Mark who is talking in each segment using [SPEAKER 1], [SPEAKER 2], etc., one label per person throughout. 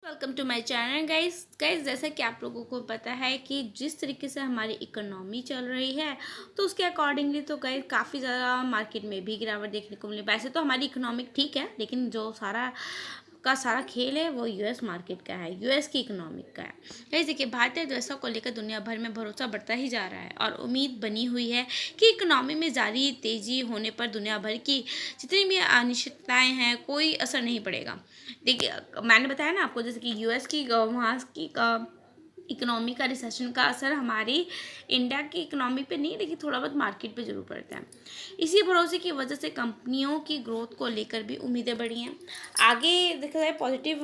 [SPEAKER 1] Welcome to my channel guys जैसा कि आप लोगों को पता है कि जिस तरीके से हमारी इकोनॉमी चल रही है तो उसके अकॉर्डिंगली तो गाइस काफ़ी ज़्यादा मार्केट में भी गिरावट देखने को मिली। वैसे तो हमारी इकोनॉमिक ठीक है, लेकिन जो सारा खेल है वो यूएस मार्केट का है, यूएस की इकोनॉमिक का है। गाइस देखिए, भारतीय अर्थव्यवस्था को लेकर दुनिया भर में भरोसा बढ़ता ही जा रहा है और उम्मीद बनी हुई है कि इकोनॉमी में जारी तेज़ी होने पर दुनिया भर की जितनी भी अनिश्चितताएं हैं कोई असर नहीं पड़ेगा। देखिए, मैंने बताया ना आपको, जैसे कि यूएस की वहाँ की इकोनॉमी का रिसेशन का असर हमारी इंडिया की इकोनॉमी पे नहीं, लेकिन थोड़ा बहुत मार्केट पे जरूर पड़ता है। इसी भरोसे की वजह से कंपनियों की ग्रोथ को लेकर भी उम्मीदें बढ़ी हैं। आगे देखा जाए पॉजिटिव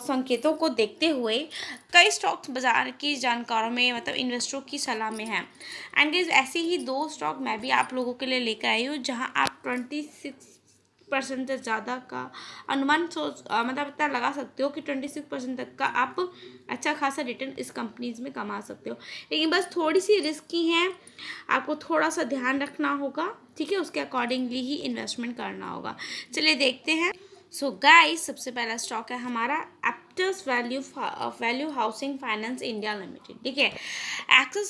[SPEAKER 1] संकेतों को देखते हुए कई स्टॉक्स बाजार की जानकारों में मतलब इन्वेस्टरों की सलाह में हैं। एंड गाइस, ऐसे ही दो स्टॉक मैं भी आप लोगों के लिए लेकर आई हूँ जहाँ आप 26% से ज़्यादा का अनुमान मतलब इतना लगा सकते हो कि 26% तक का आप अच्छा खासा रिटर्न इस कंपनीज में कमा सकते हो। लेकिन बस थोड़ी सी रिस्की हैं, आपको थोड़ा सा ध्यान रखना होगा, ठीक है, उसके अकॉर्डिंगली ही इन्वेस्टमेंट करना होगा। चलिए देखते हैं। सो गाइस, सबसे पहला स्टॉक है हमारा Aptus value housing finance India limited. ठीक है, एक्सिस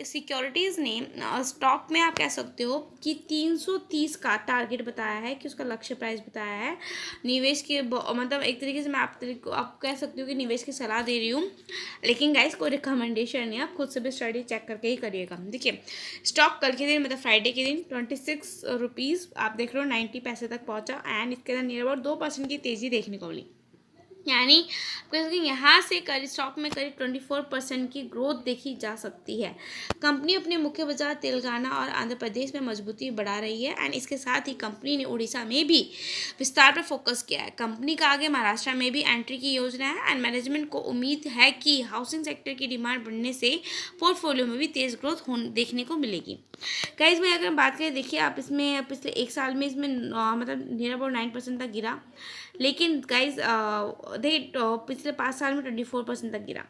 [SPEAKER 1] सिक्योरिटीज़ ने स्टॉक में आप कह सकते हो कि 330 का टारगेट बताया है, कि उसका लक्ष्य प्राइस बताया है। निवेश के मतलब एक तरीके से मैं आप कह सकती हूँ कि निवेश की सलाह दे रही हूँ, लेकिन गाइस कोई रिकमेंडेशन नहीं है, आप खुद से भी स्टडी चेक करके ही करिएगा। देखिए, स्टॉक कल के दिन मतलब फ्राइडे के दिन 26 रुपीज़ आप देख रहे हो 90 पैसे तक पहुँचा एंड इसके अंदर नियर अबाउट 2% की तेज़ी देखने को मिली। यानी यहाँ से करीब स्टॉक में करीब 24% की ग्रोथ देखी जा सकती है। कंपनी अपने मुख्य बाजार तेलंगाना और आंध्र प्रदेश में मजबूती बढ़ा रही है एंड इसके साथ ही कंपनी ने उड़ीसा में भी विस्तार पर फोकस किया है। कंपनी का आगे महाराष्ट्र में भी एंट्री की योजना है एंड मैनेजमेंट को उम्मीद है कि हाउसिंग सेक्टर की डिमांड बढ़ने से पोर्टफोलियो में भी तेज़ ग्रोथ देखने को मिलेगी। गाइस, मैं अगर बात करें, देखिए आप इसमें पिछले एक साल में इसमें मतलब नियर अबाउट 9% तक गिरा, लेकिन गाइज पिछले 5 साल में 24% तक गिरा।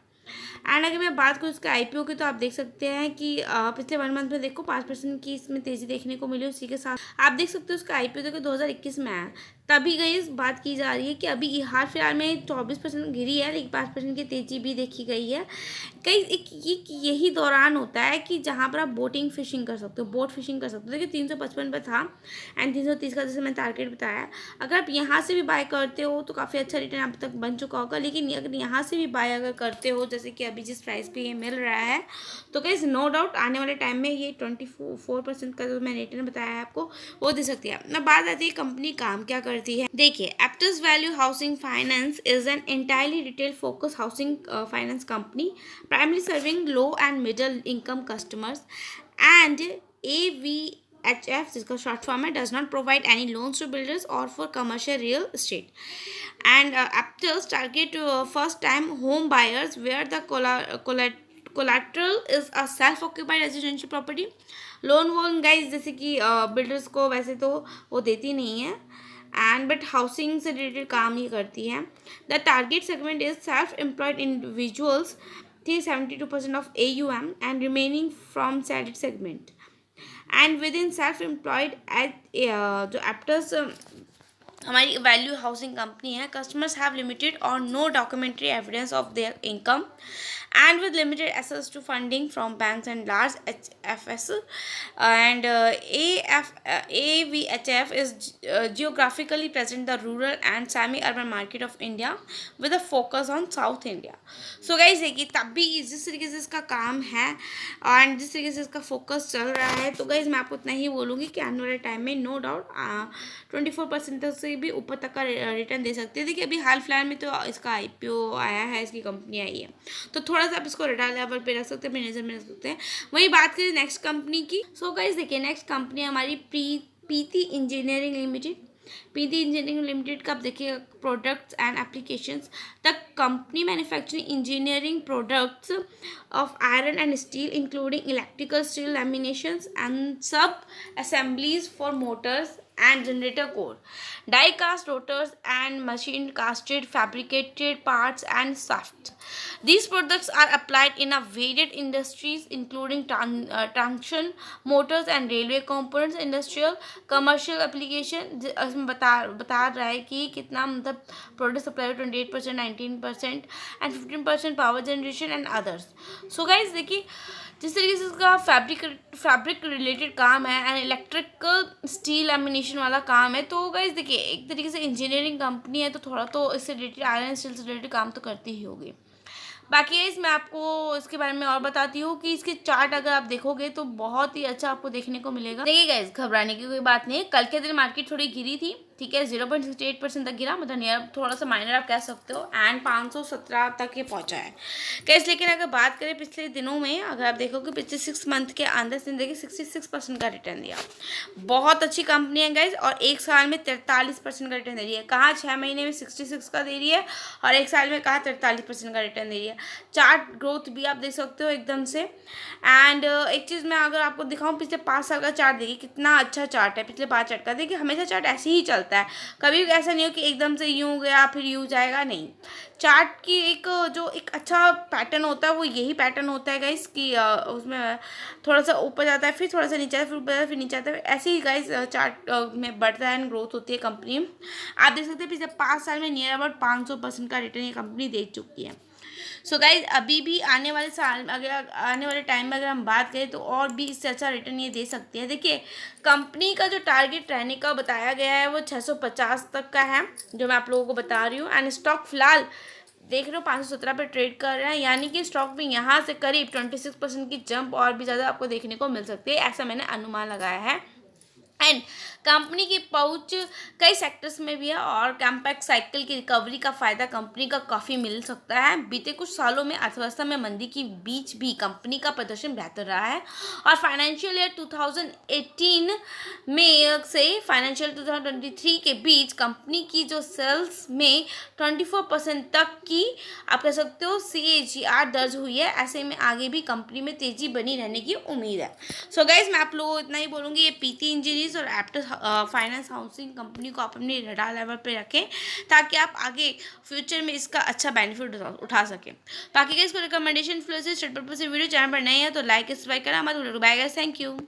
[SPEAKER 1] एंड अगर मैं बात करूँ इसके आईपीओ की, तो आप देख सकते हैं कि पिछले 1 मंथ में देखो 5% की इसमें तेज़ी देखने को मिली। उसी के साथ आप देख सकते हो उसका आईपीओ देखो 2021 में आया, तभी गई इस बात की जा रही है कि अभी हाल फिलहाल में 24% गिरी है, लेकिन 5% की तेज़ी भी देखी गई है। कई एक यही दौरान होता है कि जहाँ पर आप बोटिंग फिशिंग कर सकते हो, बोट फिशिंग कर सकते हो। देखिए 355 पर था एंड 330 का जैसे मैं टारगेट बताया। अगर आप यहाँ से भी बाय करते हो तो काफ़ी अच्छा रिटर्न अब तक बन चुका होगा, लेकिन अगर यहाँ से भी बाय अगर करते हो जैसे कि अभी जिस प्राइस पे ये मिल रहा है, तो गाइस नो डाउट आने वाले टाइम में ये 24% का जो मैं रिटर्न बताया है आपको वो दे सकती है। अब बात आती है कंपनी काम क्या करती है। देखिए, Aptus value housing finance is an entirely retail focus housing finance company primarily serving low and middle income customers, and AVHF, जिसका शॉर्ट फॉर्म है, does not provide any loans to builders or for commercial real estate. And Aptos target first time home buyers where the collateral is a self occupied residential property. Loan वोन guys जैसे कि builders को वैसे तो वो देती नहीं है, एंड बट हाउसिंग से रिलेटेड काम ही करती है। The target segment is self employed individuals, 72% of AUM and remaining from salaried segment. And within self-employed जो Aptus हमारी वैल्यू हाउसिंग कंपनी है, कस्टमर्स हैव लिमिटेड और no documentary evidence of their income and with limited access to funding from banks and large HFS. And AVHF is geographically present in the rural and semi-urban market of India with a focus on South India. So guys, देखिए तब भी जिस तरीके से इसका काम है और जिस तरीके से इसका फोकस चल रहा है, तो गाइज मैं आपको इतना ही बोलूँगी कि आने वाले टाइम में नो डाउट 24% तक से भी ऊपर तक का रिटर्न दे सकते हैं। देखिए अभी हाल फिलहाल में तो इसका आईपीओ आया है, इसकी कंपनी आई है, तो थोड़ा सा आप इसको रडार लेवल पे रख सकते हैं, अपने नज़र में रख सकते हैं। वही बात करें नेक्स्ट कंपनी की। सो गाइस देखिए, नेक्स्ट कंपनी हमारी प्रीति इंजीनियरिंग लिमिटेड। प्रीति इंजीनियरिंग लिमिटेड का आप देखिए products and applications. The company manufacturing engineering products of iron and steel including electrical steel लैमिनेशंस and सब assemblies for motors and generator core, die cast rotors and machine casted fabricated parts and shafts. These products are applied in a varied industries including traction motors and railway components, industrial commercial application। इसमें बता रहा है कि कितना मतलब product supply 28%, 19% and 15% power generation and others. So guys देखिए जिस तरीके से इसका फैब्रिक रिलेटेड काम है एंड इलेक्ट्रिकल स्टील लैमिनेशन वाला काम है, तो गाइज देखिए एक तरीके से इंजीनियरिंग कंपनी है तो थोड़ा तो इससे रिलेटेड आयरन स्टील से रिलेटेड काम तो करती ही होगी। बाकी गाइज मैं आपको इसके बारे में और बताती हूँ कि इसके चार्ट अगर आप देखोगे तो बहुत ही अच्छा आपको देखने को मिलेगा। देखिए गाइज घबराने की कोई बात नहीं है, कल के दिन मार्केट थोड़ी गिरी थी, ठीक है, 0.68% तक गिरा, मतलब नियर थोड़ा सा माइनर आप कह सकते हो, एंड 517 तक ये पहुंचा है गाइस। लेकिन अगर बात करें पिछले दिनों में, अगर आप देखोगे पिछले 6 मंथ के अंदर से देखिए 66% का रिटर्न दिया। बहुत अच्छी कंपनी है गाइस, और एक साल में 43% का रिटर्न दे रही है। कहाँ 6 महीने में 66 का दे रही है और एक साल में कहाँ 43% का रिटर्न दे रही है। चार्ट ग्रोथ भी आप देख सकते हो एकदम से। एंड एक चीज़ मैं अगर आपको दिखाऊँ, पिछले 5 साल का चार्ट देखिए कितना अच्छा चार्ट है। पिछले 5 चार्ट का देखिए, हमेशा चार्ट ऐसे ही चलता है, कभी ऐसा नहीं हो कि एकदम से यूँ गया फिर यूँ जाएगा, नहीं। चार्ट की एक अच्छा पैटर्न होता है, वो यही पैटर्न होता है गाइस कि उसमें थोड़ा सा ऊपर जाता है, फिर थोड़ा सा नीचे आता है, फिर ऊपर जाता है, फिर नीचे आता है, ऐसे ही गाइस चार्ट में बढ़ता है एंड ग्रोथ होती है कंपनी। आप देख सकते हैं पिछले 5 साल में नियर अबाउट 500% का रिटर्न ये कंपनी दे चुकी है। सो गाइज अभी भी आने वाले साल, अगर आने वाले टाइम में अगर हम बात करें तो और भी इससे अच्छा रिटर्न ये दे सकती है। देखिए कंपनी का जो टारगेट रहने का बताया गया है वो 650 तक का है, जो मैं आप लोगों को बता रही हूँ। एंड स्टॉक फिलहाल देख रहे हो 517 पे ट्रेड कर रहे हैं, यानी कि स्टॉक में यहाँ से करीब 26% की जंप और भी ज़्यादा आपको देखने को मिल सकती है, ऐसा मैंने अनुमान लगाया है। एंड कंपनी की पहुंच कई सेक्टर्स में भी है, और कैम्पैक्ट साइकिल की रिकवरी का फायदा कंपनी का काफ़ी मिल सकता है। बीते कुछ सालों में अर्थव्यवस्था में मंदी के बीच भी कंपनी का प्रदर्शन बेहतर रहा है, और फाइनेंशियल ईयर 2018 में से फाइनेंशियल 2023 के बीच कंपनी की जो सेल्स में 24% तक की आप कह सकते हो CAGR दर्ज हुई है। ऐसे में आगे भी कंपनी में तेजी बनी रहने की उम्मीद है। सो गाइज मैं आप लोगों को इतना ही बोलूँगी, ये पीटी इंजीनियर्स और एप्टस फाइनेंस हाउसिंग कंपनी को आप अपनी रडार लेवल पे रखें, ताकि आप आगे फ्यूचर में इसका अच्छा बेनिफिट उठा सकें। बाकी गाइस को रिकमेंडेशन फ्लो से स्टेट पर्पस से वीडियो चैनल पर नए हैं तो लाइक सब्सक्राइब करना मत भूलिएगा। Bye guys, thank you.